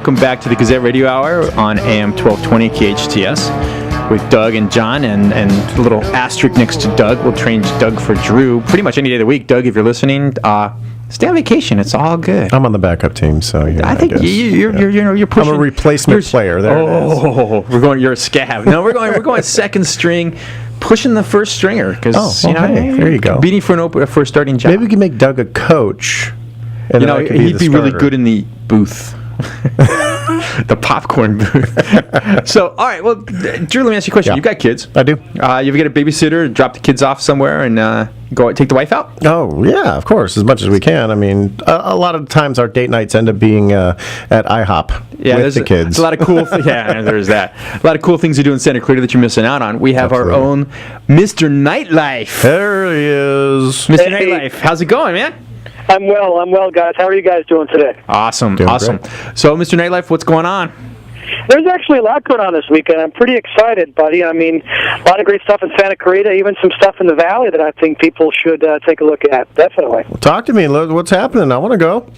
welcome back to the Gazette Radio Hour on AM 1220 KHTS with Doug and John, and a little asterisk next to Doug. We'll change Doug for Drew pretty much any day of the week. Doug, if you're listening, stay on vacation. It's all good. I'm on the backup team, so I think you're pushing. I'm a replacement player. There it is. You're a scab. No, we're going second string, pushing the first stringer because there you go. Beating for a starting job. Maybe we can make Doug a coach. And he'd be really good in the booth. The popcorn booth. So, all right. Well, Drew, let me ask you a question. Yeah. You've got kids. I do. You ever get a babysitter, drop the kids off somewhere, and go take the wife out? Oh, yeah, of course, as much as we can. I mean, a lot of times our date nights end up being at IHOP with the kids. There's a lot of cool there's that. A lot of cool things to do in Santa Clarita that you're missing out on. We have our own Mr. Nightlife. There he is. Mr. Nightlife. How's it going, man? I'm well, guys. How are you guys doing today? Awesome. Doing Great. So, Mr. Nightlife, what's going on? There's actually a lot going on this weekend. I'm pretty excited, buddy. I mean, a lot of great stuff in Santa Clarita, even some stuff in the Valley that I think people should take a look at. Definitely. Well, talk to me. What's happening? I want to go.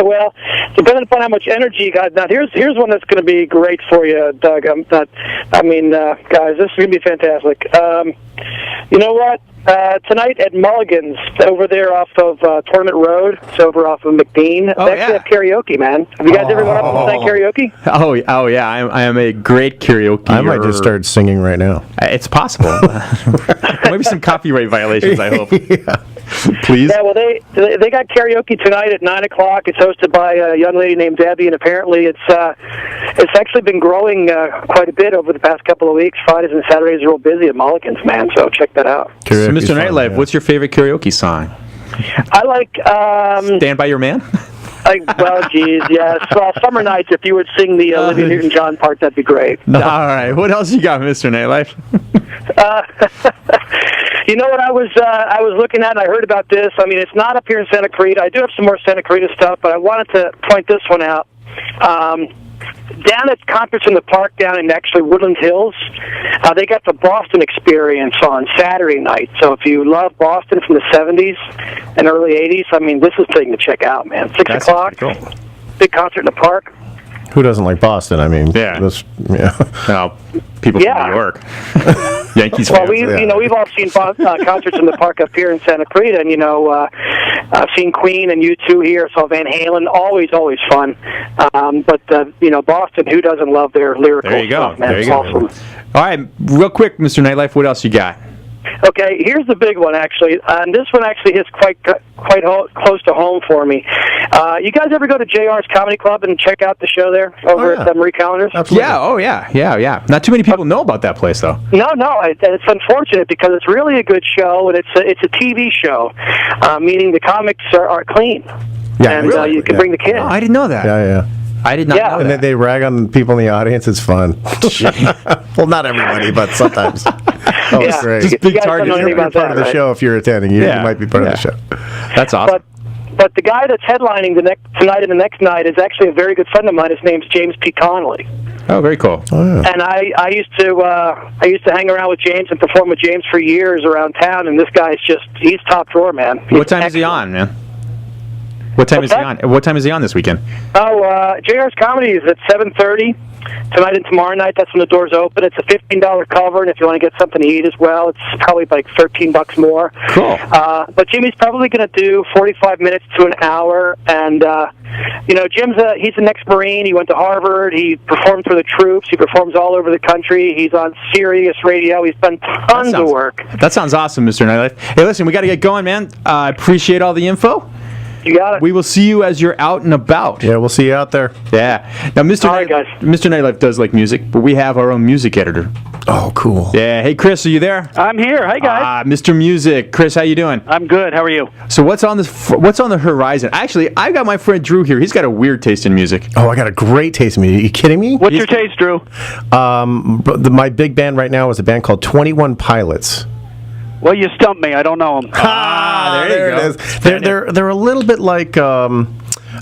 Well, depending upon how much energy you got. Now, here's one that's going to be great for you, Doug. Guys, this is going to be fantastic. You know what? Tonight at Mulligan's, over there off of Tournament Road, it's over off of McBean. They actually have karaoke, man. Have you guys ever gone up and sang karaoke? Oh yeah. I am a great karaoke. I might just start singing right now. It's possible. Maybe some copyright violations, I hope. Yeah. Please. Yeah, well, they got karaoke tonight at 9 o'clock. It's hosted by a young lady named Debbie, and apparently it's actually been growing quite a bit over the past couple of weeks. Fridays and Saturdays are real busy at Mulligan's, man, so check that out. So, Mr. Nightlife, what's your favorite karaoke song? I like... Stand By Your Man? Yes. Well, Summer Nights, if you would sing the Olivia Newton-John part, that'd be great. All right. What else you got, Mr. Nightlife? You know what I was looking at, and I heard about this. I mean, it's not up here in Santa Clarita. I do have some more Santa Clarita stuff, but I wanted to point this one out. Down at Conference in the Park down in actually Woodland Hills, they got the Boston Experience on Saturday night. So if you love Boston from the 70s and early 80s, I mean, this is the thing to check out, man. 6 o'clock, cool. Big concert in the park. Who doesn't like Boston? I mean, No, people from New York. Yankees well, fans. we've all seen concerts in the park up here in Santa Clarita, and I've seen Queen and U2 here, saw Van Halen, always fun. But Boston, who doesn't love their lyrical There you go. stuff, man? There you It's go. awesome. All right, real quick, Mr. Nightlife, what else you got? Okay, here's the big one, actually, and this one actually hits quite close to home for me. You guys ever go to JR's Comedy Club and check out the show there over at Marie Callender's? Absolutely. Yeah. Not too many people know about that place, though. No, it's unfortunate because it's really a good show, and it's a TV show, meaning the comics are clean, and really? you can bring the kids. Oh, I didn't know that. Yeah. I did not know And that. they rag on people in the audience. It's fun. Well, not everybody, but sometimes. Oh, it's great. Just big You guys don't know targets. anything You're about part of the right? show if you're attending. You might be part of the show. That's awesome. But the guy that's headlining tonight and the next night is actually a very good friend of mine. His name's James P. Connolly. Oh, very cool. Oh, yeah. And I used to hang around with James and perform with James for years around town. And this guy's he's top drawer, man. What time is he on, man? What time is he on? What time is he on this weekend? JR's Comedy is at 7:30 tonight and tomorrow night. That's when the doors open. It's a $15 cover, and if you want to get something to eat as well, it's probably like $13 more. Cool. But Jimmy's probably going to do 45 minutes to an hour, and Jim's he's an ex-Marine. He went to Harvard. He performed for the troops. He performs all over the country. He's on Sirius Radio. He's done tons of work. That sounds awesome, Mr. Nightlife. Hey, listen, we got to get going, man. I appreciate all the info. You got it. We will see you as you're out and about. Yeah, we'll see you out there. Yeah. Now, Mr. All right, guys. Mr. Nightlife does like music, but we have our own music editor. Oh, cool. Yeah. Hey, Chris, are you there? I'm here. Hi, guys. Mr. Music. Chris, how you doing? I'm good. How are you? So what's on the horizon? Actually, I've got my friend Drew here. He's got a weird taste in music. Oh, I got a great taste in music. Are you kidding me? What's your taste, Drew? My big band right now is a band called 21 Pilots. Well, you stumped me. I don't know them. There you go. It is. They're a little bit like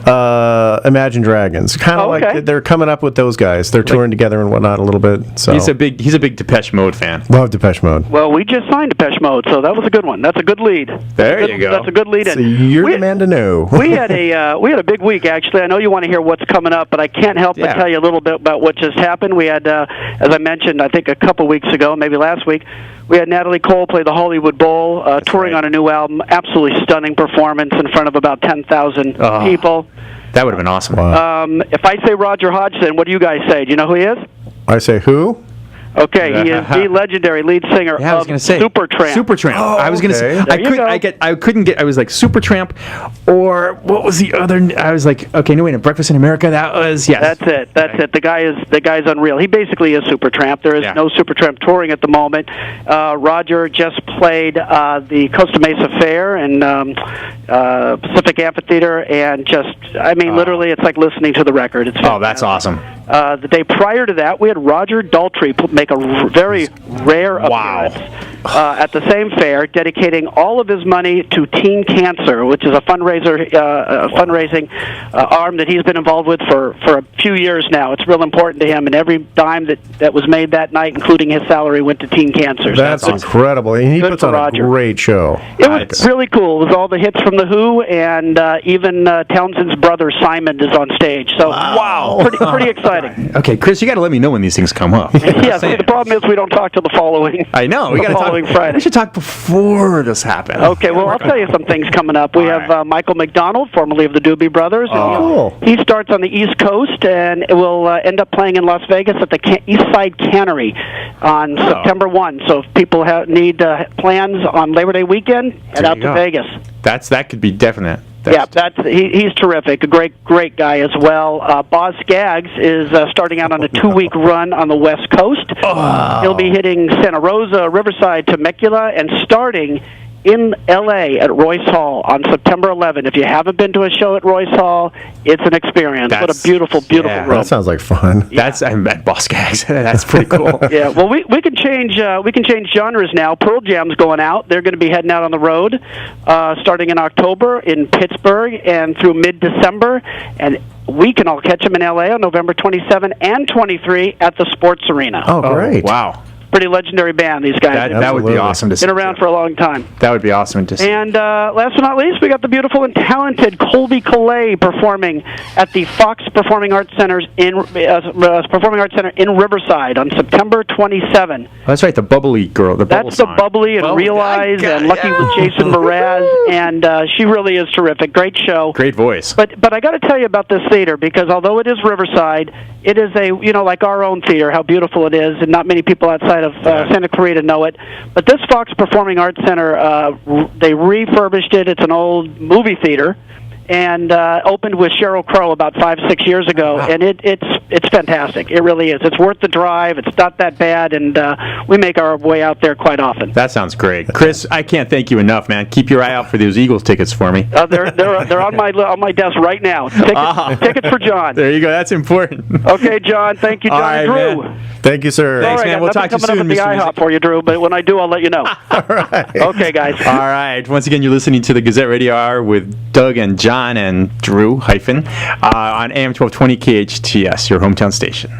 Imagine Dragons. Kind of okay. like they're coming up with those guys. They're touring together and whatnot a little bit. So He's a big Depeche Mode fan. love Depeche Mode. Well, we just signed Depeche Mode, so that was a good one. That's a good lead. You go. That's a good lead. So you're the man to know. We had a big week, actually. I know you want to hear what's coming up, but I can't help but tell you a little bit about what just happened. We had, as I mentioned, I think a couple weeks ago, maybe last week, we had Natalie Cole play the Hollywood Bowl, touring on a new album. Absolutely stunning performance in front of about 10,000 people. That would have been awesome. Wow. If I say Roger Hodgson, what do you guys say? Do you know who he is? I say who? Okay, he is the legendary lead singer Yeah, I was of going to say Supertramp. Supertramp. Oh, I was going to say okay. I couldn't get. I was like Supertramp, or what was the other? I was like, okay, no wait, Breakfast in America. That was That's it. The guy's unreal. He basically is Supertramp. There is no Supertramp touring at the moment. Roger just played the Costa Mesa Fair and Pacific Amphitheater, and literally, it's like listening to the record. It's fantastic. That's awesome. The day prior to that, we had Roger Daltrey make a very rare appearance at the same fair, dedicating all of his money to teen cancer, which is a fundraising arm that he's been involved with for a few years now. It's real important to him, and every dime that was made that night, including his salary, went to teen cancer. That's incredible. And he puts on a great show. It was really cool. It was all the hits from The Who, and even Townsend's brother Simon is on stage. So, pretty exciting. Okay, Chris, you got to let me know when these things come up. Yeah, the problem is we don't talk till the following. I know. We got to talk Friday. We should talk before this happens. Okay, well, I'll tell you some things coming up. We have Michael McDonald, formerly of the Doobie Brothers. Cool. He starts on the East Coast, and it will end up playing in Las Vegas at the East Side Cannery on September 1. So if people need plans on Labor Day weekend, head out to Vegas. That could be definite. He's terrific. A great guy as well. Boz Scaggs is starting out on a 2-week run on the West Coast. He'll be hitting Santa Rosa, Riverside, Temecula, and starting in L.A. at Royce Hall on September 11. If you haven't been to a show at Royce Hall, it's an experience. What a beautiful room. That sounds like fun. I met Boss Gags. That's pretty cool. Yeah. Well, we can change genres now. Pearl Jam's going out. They're going to be heading out on the road, starting in October in Pittsburgh and through mid-December, and we can all catch them in L.A. on November 27 and 23 at the Sports Arena. Oh, great! Wow. Pretty legendary band, these guys. That would be awesome to see. Been around for a long time. That would be awesome to see. And last but not least, we got the beautiful and talented Colby Calais performing at the Fox Performing Arts Center in Riverside on September 27. That's right, the bubbly girl. That's the bubbly and Realize and Lucky with Jason Mraz, and she really is terrific. Great show. Great voice. But I got to tell you about this theater, because although it is Riverside, it is like our own theater, how beautiful it is, and not many people outside of Santa Clarita know it. But this Fox Performing Arts Center, they refurbished it. It's an old movie theater, and opened with Sheryl Crow about 5-6 years ago, and it's fantastic. It really is. It's worth the drive. It's not that bad, and we make our way out there quite often. That sounds great, Chris. I can't thank you enough, man. Keep your eye out for those Eagles tickets for me. They're on my desk right now. Tickets for John. There you go. That's important. Okay, John. Thank you, John. All right, Drew. Man. Thank you, sir. Thanks, man. We'll talk to you soon, coming up at the IHOP for you, Drew. But when I do, I'll let you know. All right. Okay, guys. All right. Once again, you're listening to the Gazette Radio Hour with Doug and John and Drew on AM 1220 KHTS, your hometown station.